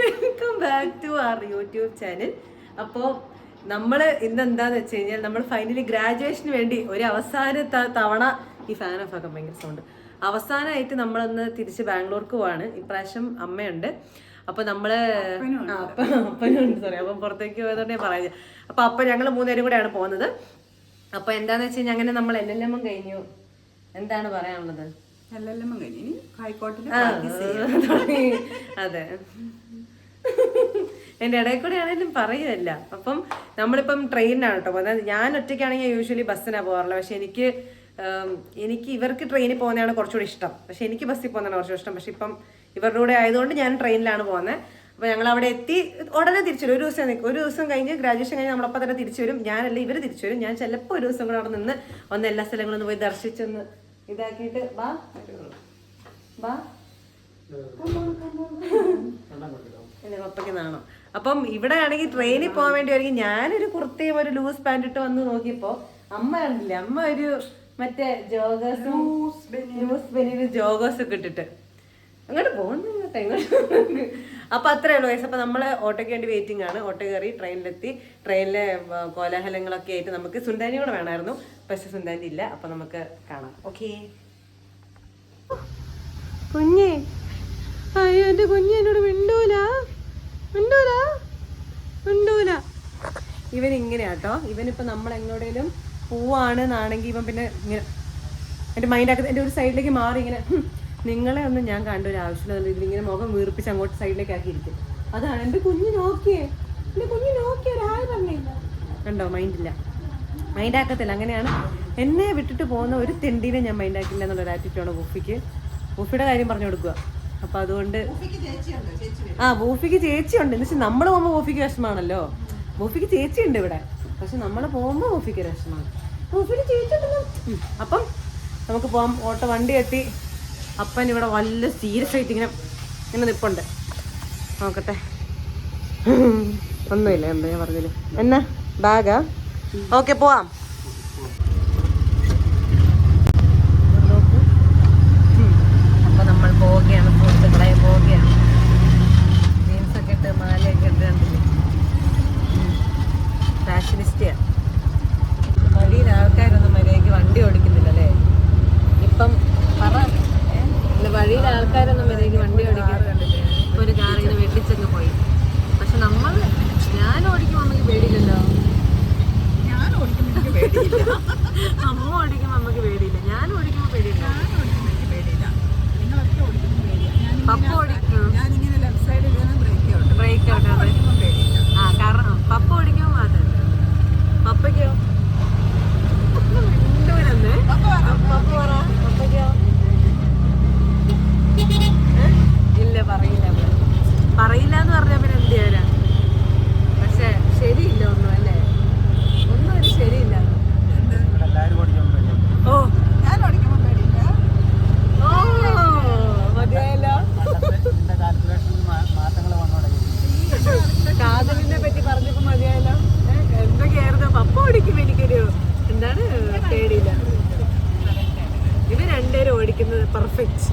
Welcome back to our YouTube channel. അപ്പോൾ നമ്മൾ ഇന്ന് എന്താന്ന് വെച്ച് കഴിഞ്ഞാൽ നമ്മൾ ഫൈനലി ഗ്രാജുവേഷന് വേണ്ടി ഒരു അവസാനത്തെ തവണ ഈ ഫാൻ ഓഫ് ആക്കാൻ ഭയങ്കര സൗണ്ട്. അവസാനമായിട്ട് നമ്മളൊന്ന് തിരിച്ച് ബാംഗ്ലൂർക്ക് പോവാണ്. ഇപ്രാവശ്യം അമ്മയുണ്ട്. അപ്പൊ നമ്മള് അപ്പനുണ്ട്, സോറി, അപ്പം പുറത്തേക്ക് പോയതുകൊണ്ട് ഞാൻ പറയുന്നത്. അപ്പൊ അപ്പൊ ഞങ്ങൾ 3 പേരും കൂടെയാണ് പോകുന്നത്. അപ്പൊ എന്താന്ന് വെച്ച് കഴിഞ്ഞാൽ അങ്ങനെ നമ്മൾ LLM കഴിഞ്ഞു. എന്താണ് പറയാനുള്ളത്? അതെ, എൻ്റെ ഇടയിൽ കൂടെ ആണെങ്കിലും പറയുമല്ല. അപ്പം നമ്മളിപ്പം ട്രെയിനിനാണ് കേട്ടോ പോകുന്നത്. ഞാൻ ഒറ്റയ്ക്കാണെങ്കിൽ യൂഷ്വലി ബസ്സിനാണ് പോകാറുള്ളത്. പക്ഷെ എനിക്ക് ഇവർക്ക് ട്രെയിനിൽ പോകുന്നതാണ് കുറച്ചുകൂടി ഇഷ്ടം. പക്ഷെ എനിക്ക് ബസ്സിൽ പോകുന്നതാണ് കുറച്ചുകൂടി ഇഷ്ടം. പക്ഷെ ഇപ്പം ഇവരുടെ കൂടെ ആയതുകൊണ്ട് ഞാൻ ട്രെയിനിലാണ് പോകുന്നത്. അപ്പോൾ ഞങ്ങൾ അവിടെ എത്തി ഉടനെ തിരിച്ചു വരും. ഒരു ദിവസം കഴിഞ്ഞ് ഗ്രാജുവേഷൻ കഴിഞ്ഞ് നമ്മളപ്പം തന്നെ തിരിച്ചു വരും. ഞാനല്ല, ഇവർ തിരിച്ചു വരും. ഞാൻ ചിലപ്പോൾ ഒരു ദിവസം കൂടെ അവിടെ നിന്ന് എല്ലാ സ്ഥലങ്ങളൊന്ന് പോയി ദർശിച്ചൊന്ന് ഇതാക്കിയിട്ട് പപ്പയ്ക്ക് നാണോ. അപ്പം ഇവിടെ ആണെങ്കിൽ ട്രെയിനിൽ പോകാൻ വേണ്ടി വരികയും ഞാനൊരു കുർത്തയും ഒരു ലൂസ് പാൻറ് ഇട്ട് വന്ന് നോക്കിയപ്പോ അമ്മ കണ്ടില്ലേ, അമ്മ ഒരു മറ്റേ ജോഗേഴ്സും ലൂസ് ബനിയനും ജോഗേഴ്സും ഒക്കെ ഇട്ടിട്ട് അങ്ങോട്ട് പോകുന്നു. അപ്പൊ അത്രേ ഉള്ളൂ വയസ്സ്. അപ്പൊ നമ്മള് ഓട്ടോയ്ക്ക് വേണ്ടി വെയിറ്റിംഗ് ആണ്. ഓട്ടോ കയറി ട്രെയിനിലെത്തി. ട്രെയിനിലെ കോലാഹലങ്ങളൊക്കെ ആയിട്ട് നമുക്ക് സുന്ദാനി കൂടെ വേണമായിരുന്നു. പക്ഷെ സുന്ദാനി ഇല്ല. അപ്പൊ നമുക്ക് കാണാം. ഓക്കേ കുഞ്ഞേ, അയ്യോ എന്റെ കുഞ്ഞ് എന്നോട് മിണ്ടൂല. ഇവൻ ഇങ്ങനെയാട്ടോ. ഇവനിപ്പോ നമ്മൾ എങ്ങോട്ടേലും പോവാണെന്നാണെങ്കിൽ ഇവൻ പിന്നെ ഇങ്ങനെ എന്റെ മൈൻഡാക്കി എന്റെ ഒരു സൈഡിലേക്ക് മാറി ഇങ്ങനെ നിങ്ങളെ ഒന്നും ഞാൻ കണ്ട ഒരു ആവശ്യമില്ല. ഇതിലിങ്ങനെ മുഖം വീർപ്പിച്ച് അങ്ങോട്ട് സൈഡിലേക്ക് ആക്കിയിരിക്കും. അതാണ് എന്റെ കുഞ്ഞ് നോക്കിയേ ഒരാൾ പറഞ്ഞില്ല കണ്ടോ. മൈൻഡാക്കത്തില്ല. അങ്ങനെയാണ്. എന്നെ വിട്ടിട്ട് പോകുന്ന ഒരു തെണ്ടിനെ ഞാൻ മൈൻഡാക്കില്ല എന്നുള്ളൊരു ആറ്റിറ്റ്യൂഡാണ് ബൂഫിക്ക്. ബൂഫിയുടെ കാര്യം പറഞ്ഞു കൊടുക്കുക. അപ്പൊ അതുകൊണ്ട് ബൂഫിക്ക് ചേച്ചിയുണ്ട്. എന്ന് വെച്ചാൽ നമ്മൾ പോകുമ്പോൾ ബൂഫിക്ക് വിഷമാണല്ലോ. ബൂഫിക്ക് ചേച്ചിയുണ്ട് ഇവിടെ. പക്ഷെ നമ്മൾ പോകുമ്പോൾ ബൂഫിക്ക് വിഷമാണ്. ബൂഫിക്ക് ചേച്ചിയുണ്ടല്ലോ. അപ്പം നമുക്ക് പോകാം. ഓട്ടോ വണ്ടി എത്തി. അപ്പൻ ഇവിടെ വല്ല സീരിയസ് ആയിട്ട് ഇങ്ങനെ നിപ്പുണ്ട്. നോക്കട്ടെ. ഒന്നുമില്ല, എന്താ ഞാൻ പറഞ്ഞില്ല. എന്നാ ബാഗാ? ഓക്കെ പോവാം. അപ്പൊ നമ്മൾ പോവുകയാണ്, സുഹൃത്തുക്കളെ പോവുകയാണ്. ജീൻസൊക്കെ ഇട്ട് മാലയൊക്കെ ഇട്ട് കണ്ടില്ലേ, ഫാഷനിസ്റ്റിയാണ്. വഴിയിൽ ആൾക്കാരൊന്നും മര്യാദയ്ക്ക് വണ്ടി ഓടിക്കുന്നില്ല അല്ലേ? ഇപ്പം വഴിയിൽ ആൾക്കാരൊന്നും മര്യാദയ്ക്ക് വണ്ടി ഓടിക്കുന്നില്ല. ഇപ്പൊ ഒരു കാർ ഇങ്ങനെ വെട്ടിച്ചങ്ങ് പോയി. പക്ഷെ ഞാൻ ഓടിക്കുമ്പോൾ നമുക്ക് പേടിയില്ലല്ലോ. അമ്മ ഓടിക്കുമ്പോൾ നമുക്ക് പേടിയില്ല. ഞാൻ ഓടിക്കുമ്പോൾ പേടിയില്ല. പപ്പ ഓടിക്കും, ബ്രേക്ക് ഔട്ട്. കാരണം പപ്പ ഓടിക്കുമ്പോൾ മാത്രം. പപ്പയ്ക്കോ? പപ്പയ്ക്കോ? ഇല്ല, പറയില്ല എന്ന് പറഞ്ഞാൽ പിന്നെ എന്ത് ചെയ്യാനാ? പക്ഷെ ശരിയില്ല ഒന്നും, അല്ലേ? ഒന്നും ഒരു ശരിയില്ല. ഓ ഞാൻ ഓടിക്കുമ്പോ പേടിയില്ല. ഓ മതിയായല്ലോ. കാതലിനെ പറ്റി പറഞ്ഞപ്പോ മതിയായല്ലോ. എന്തൊക്കെയായിരുന്നു? പപ്പ ഓടിക്കുമ്പോ എനിക്കൊരു എന്താണ് പേടിയില്ല. ഇവർ രണ്ടുപേരും ഓടിക്കുന്നത് പെർഫെക്റ്റ്.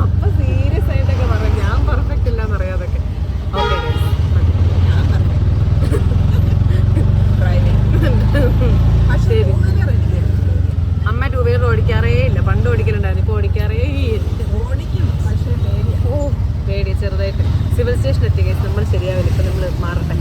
അപ്പൊ സീരിയസ് ആയിട്ടൊക്കെ പറയാം. ഞാൻ പെർഫെക്റ്റ് ഇല്ലാന്ന് അറിയാതൊക്കെ. ഓക്കെ ശരി. അമ്മ 2 വീലർ ഓടിക്കാറേ ഇല്ല. പണ്ട് ഓടിക്കലുണ്ടായിരുന്നു, ഇപ്പൊ ഓടിക്കാറേ ഇല്ല. പേടി ചെറുതായിട്ട്. സിവിൽ സ്റ്റേഷൻ എത്തി കേസ്. നമ്മൾ ശരിയാവില്ല. ഇപ്പൊ നമ്മൾ മാറട്ടെ.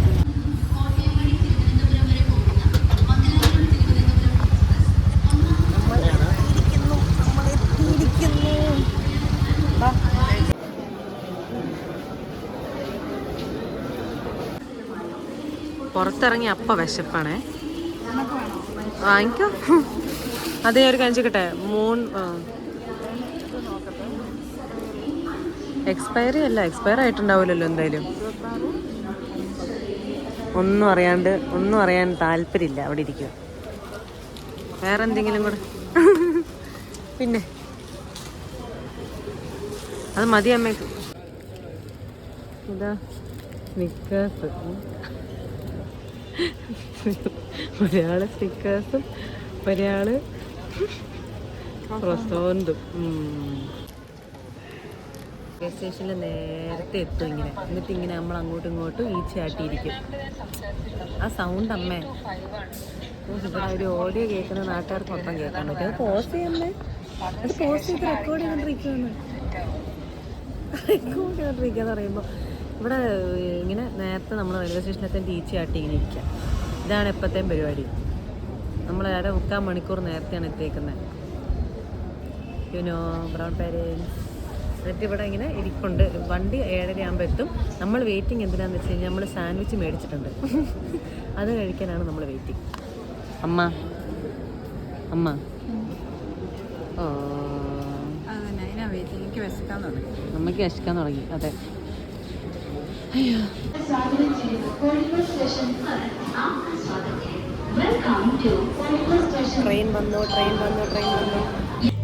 പുറത്തിറങ്ങി അപ്പ വിശപ്പാണേ. വാങ്ങിക്കോ. അതേ ഒരു കഴിച്ചിട്ടെ. എക്സ്പയറി എക്സ്പയർ ആയിട്ടുണ്ടാവില്ലല്ലോ എന്തായാലും. ഒന്നും അറിയാൻ താല്പര്യമില്ല. അവിടെ ഇരിക്കുക. വേറെ എന്തെങ്കിലും കൂടെ പിന്നെ അത് മതി അമ്മയ്ക്ക്. ഇതാ സ്നിക്കേഴ്സ്. ഒരാള് സ്നിക്കേഴ്സും ഒരാള് റെസ്റ്റോറൻറ്റും റെയിൽവേ സ്റ്റേഷനിൽ നേരത്തെ എത്തും ഇങ്ങനെ. എന്നിട്ട് ഇങ്ങനെ നമ്മൾ അങ്ങോട്ടും ഇങ്ങോട്ടും ഈച്ചയാട്ടിയിരിക്കും. ആ സൗണ്ട് അമ്മേ, ഇവിടെ ഒരു ഓഡിയോ കേൾക്കുന്ന നാട്ടുകാർക്ക് മൊത്തം കേൾക്കാൻ പറ്റും. അത് പോസ്റ്റ് ചെയ്യല്ലേ, അത് പോസ്റ്റ് ചെയ്ത് റെക്കോർഡ് ചെയ്തുകൊണ്ടിരിക്കുകയെന്ന് പറയുമ്പോൾ ഇവിടെ ഇങ്ങനെ നേരത്തെ നമ്മൾ റെയിൽവേ സ്റ്റേഷനിലത്തെ ഈച്ചയാട്ടി ഇങ്ങനെ ഇരിക്കുക. ഇതാണ് എപ്പോഴത്തെയും പരിപാടി. നമ്മൾ 3/4 മണിക്കൂർ നേരത്തെയാണ് എത്തിയേക്കുന്നത്. യുനോ ബ്രൗൺ പാരൻസ്. എന്നിട്ട് ഇവിടെ ഇങ്ങനെ ഇരിപ്പുണ്ട്. വണ്ടി 7:30 ആകുമ്പോൾ എത്തും. നമ്മൾ വെയിറ്റിംഗ് എന്തിനാന്ന് വെച്ച് കഴിഞ്ഞാൽ നമ്മൾ സാൻഡ്വിച്ച് മേടിച്ചിട്ടുണ്ട്. അത് കഴിക്കാനാണ് നമ്മൾ വെയിറ്റിംഗ്. അമ്മ ഓ അമ്മയ്ക്ക് വിശക്കാൻ തുടങ്ങി. അതെ, അയ്യോ. ട്രെയിൻ വന്നു.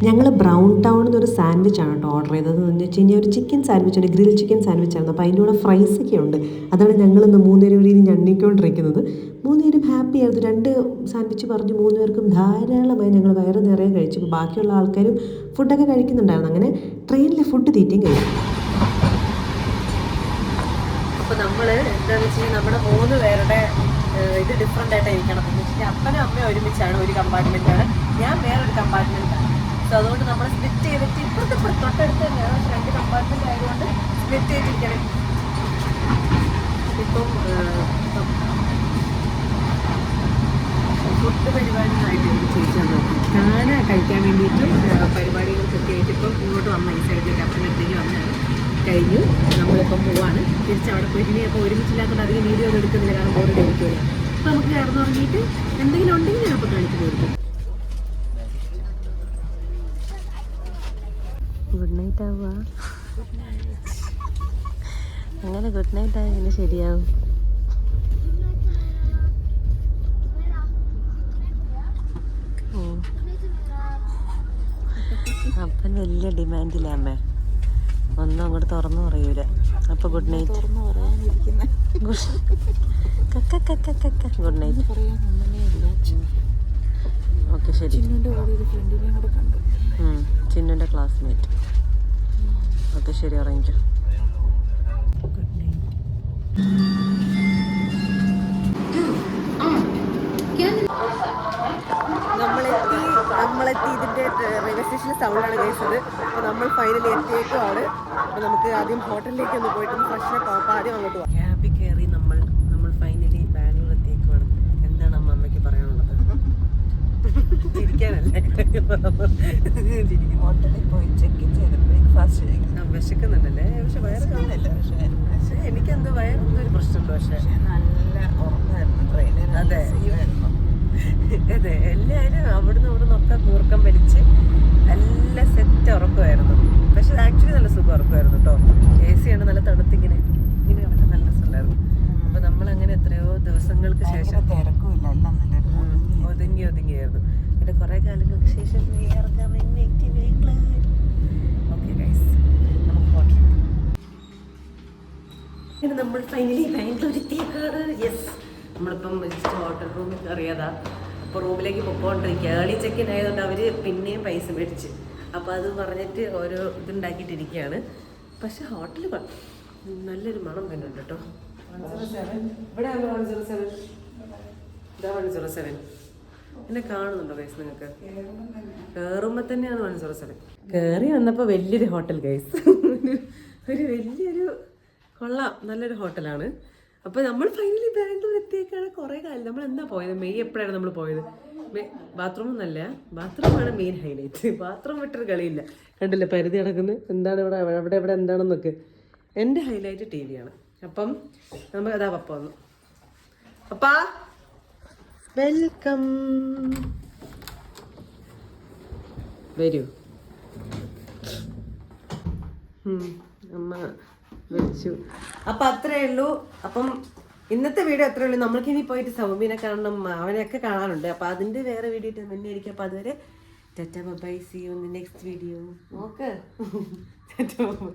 ഞങ്ങൾ ബ്രൗൺ ടൗണിൽ നിന്നൊരു സാൻഡ്വിച്ചാണ് കേട്ടോ ഓർഡർ ചെയ്തത്. എന്ന് വെച്ച് കഴിഞ്ഞാൽ ഒരു ചിക്കൻ സാൻഡ്വിച്ച്, ഒരു ഗ്രിൽ ചിക്കൻ സാൻഡ്വിച്ച് ആയിരുന്നു. അപ്പോൾ അതിൻ്റെ കൂടെ ഫ്രൈസൊക്കെ ഉണ്ട്. അതാണ് ഞങ്ങളിന്ന് 3 പേരും കൂടി ഞണ്ണിക്കൊണ്ടിരിക്കുന്നത്. 3 പേരും ഹാപ്പി ആയിരുന്നു. 2 സാൻഡ്വിച്ച് പറഞ്ഞു 3 പേർക്കും ധാരാളമായി ഞങ്ങൾ വയറ് നിറയെ കഴിച്ചു. ഇപ്പോൾ ബാക്കിയുള്ള ആൾക്കാരും ഫുഡൊക്കെ കഴിക്കുന്നുണ്ടായിരുന്നു. അങ്ങനെ ട്രെയിനിലെ ഫുഡ് തീറ്റയും കഴിക്കും. അപ്പോൾ നമ്മൾ എന്താണെന്ന് വെച്ച് കഴിഞ്ഞാൽ നമ്മുടെ 3 പേരുടെ ഇത് ഡിഫറെൻ്റ് ആയിട്ട് ഇരിക്കണം. എന്ന് വെച്ചാൽ അപ്പനും അമ്മയും ഒരുമിച്ചാണ്, ഒരു കമ്പാർട്ട്മെൻറ്റാണ്, ഞാൻ വേറൊരു കമ്പാർട്ട്മെൻറ്റാണ്. സോ അതുകൊണ്ട് നമ്മൾ സ്പ്ലിറ്റ് ചെയ്തിട്ട് ഇപ്പോഴത്തെ തൊട്ടടുത്ത് തന്നെയാണ്, പക്ഷേ 2 കമ്പാർട്ട്മെൻറ്റ് ആയതുകൊണ്ട് സ്പ്ലിറ്റ് ചെയ്തിരിക്കണം. ഇപ്പം ഫുഡ് പരിപാടികളായിട്ട് ചോദിച്ചാൽ കാന കഴിക്കാൻ വേണ്ടിയിട്ട് പരിപാടികൾക്കൊക്കെ ആയിട്ട് ഇപ്പം ഇങ്ങോട്ട് വന്ന ഈ സൈഡിലേക്ക് അപ്പനടുത്തേക്ക് വന്നാണ് കഴിഞ്ഞു. നമ്മളിപ്പം പോവാണ് തിരിച്ചവിടെ പോയിട്ട്. ഇനി അപ്പോൾ ഒരുമിച്ചില്ലാത്തതുകൊണ്ട് അധികം വീഡിയോ ഒന്നും എടുക്കുന്നില്ല, കാരണം ബോർഡ് കഴിക്കില്ല. അപ്പോൾ നമുക്ക് കിടന്നു തുടങ്ങിയിട്ട് എന്തെങ്കിലും ഉണ്ടെങ്കിൽ ഞാൻ അപ്പോൾ കാണിക്കുന്നതായിരിക്കും. ഗുഡ് നൈറ്റ് ആവുക. അങ്ങനെ ഗുഡ് നൈറ്റ് ആയി ഇങ്ങനെ ശരിയാവും. അപ്പൻ വലിയ ഡിമാൻഡിലാമ്മേ, ഒന്നും അങ്ങോട്ട് തുറന്നു പറയൂല. അപ്പൊ good night. Good night. Okay ശരി. ചിന്നുൻ്റെ ക്ലാസ്മേറ്റ്. ഓക്കെ ശരി, ഉറങ്ങിക്കോ. Good night. നമ്മളെത്തി ഇതിൻ്റെ റെയിൽവേ സ്റ്റേഷനിലെ സൗണ്ടാണ് കഴിച്ചത്. അപ്പോൾ നമ്മൾ ഫൈനലി എത്തിയേക്കുമാണ്. അപ്പോൾ നമുക്ക് ആദ്യം ഹോട്ടലിലേക്ക് ഒന്ന് പോയിട്ട് ഫ്രഷിനപ്പ് ആവും. അപ്പോൾ ആദ്യം അങ്ങോട്ട് പോകാം. ക്യാബിൽ കയറി നമ്മൾ ഫൈനലി ബാംഗ്ലൂർ എത്തിയേക്കുവാണ്. എന്താണ് അമ്മയ്ക്ക് പറയാനുള്ളത്? ചിരിക്കാനല്ലേ? ഹോട്ടലിൽ പോയി ചെക്ക് ഇൻ ചെയ്ത് ബ്രേക്ക്ഫാസ്റ്റ് കഴിക്കണം. വിശക്കുന്നുണ്ടല്ലേ? പക്ഷെ വയറ് കാണുന്നില്ല. പക്ഷേ എനിക്കെന്തോ വയറെന്തൊരു പ്രശ്നമുണ്ട്. പക്ഷേ നല്ല ഉറങ്ങായിരുന്നു ട്രെയിനിൽ. അതെ അതെ, എല്ലാവരും അവിടുന്ന് ഒക്കെ കൂർക്കം വലിച്ച് നല്ല സെറ്റ് ഉറക്കമായിരുന്നു. പക്ഷെ ആക്ച്വലി നല്ല സുഖം ഉറക്കമായിരുന്നു കേട്ടോ. AC ആണ്, നല്ല തണുത്തിങ്ങനെ കിടക്കാൻ നല്ല രസമുണ്ടായിരുന്നു. അപ്പൊ നമ്മളങ്ങനെ എത്രയോ ദിവസങ്ങൾക്ക് ശേഷം ഒതുങ്ങിയായിരുന്നു. പിന്നെ കുറെ കാലങ്ങൾക്ക് ശേഷം നമ്മൾ ഫൈനലി ബാംഗ്ലൂർ എത്തിയേക്കാണ്. യെസ്, നമ്മളിപ്പം ഹോട്ടൽ റൂമിൽ അറിയാതാ. അപ്പോൾ റൂമിലേക്ക് പൊക്കോണ്ടിരിക്കുക. ഏർലി ചെക്കിൻ ആയതുകൊണ്ട് അവർ പിന്നെയും പൈസ മേടിച്ച്. അപ്പോൾ അത് പറഞ്ഞിട്ട് ഓരോ ഇതുണ്ടാക്കിയിട്ടിരിക്കുകയാണ്. പക്ഷെ ഹോട്ടൽ നല്ലൊരു മണം വരുന്നുണ്ട് കേട്ടോ. 107 ഇവിടെ 107 ഇതാ 107. എന്നെ കാണുന്നുണ്ടോ ഗൈസ് നിങ്ങൾക്ക്? കയറുമ്പോൾ തന്നെയാണ് 107. കയറി വന്നപ്പോൾ വലിയൊരു ഹോട്ടൽ ഗൈസ്. ഒരു വലിയൊരു കൊള്ളാം, നല്ലൊരു ഹോട്ടലാണ്. അപ്പോൾ നമ്മൾ ഫൈനലി ബാംഗ്ലൂർ എത്തിയേക്കാണ്. കുറേ കാലം നമ്മൾ എന്താ പോയത്? മെയ് എപ്പോഴാണ് നമ്മൾ പോയത്? ബാത്റൂം എന്നല്ല, ബാത്റൂമാണ് മെയിൻ ഹൈലൈറ്റ്. ബാത്റൂം വിട്ടൊരു കളിയില്ല. കണ്ടില്ല പരിധി കിടക്കുന്നത് എന്താണ് ഇവിടെ എന്താണെന്നൊക്കെ. എൻ്റെ ഹൈലൈറ്റ് TV ആണ്. അപ്പം നമുക്ക് അതാ പപ്പ വന്നു. പപ്പാ വെൽക്കം, വരൂ. അമ്മ വെച്ചു. അപ്പം അത്രേ ഉള്ളൂ. അപ്പം ഇന്നത്തെ വീഡിയോ അത്രേ ഉള്ളൂ. നമ്മൾക്കിനി പോയിട്ട് സൗമ്യനെ കാണണം, അവനെയൊക്കെ കാണാനുണ്ട്. അപ്പം അതിൻ്റെ വേറെ വീഡിയോ ഇട്ട് മുന്നേ ആയിരിക്കും. അപ്പം അതുവരെ tata bye, see you in the next video. നോക്ക്. Tata by.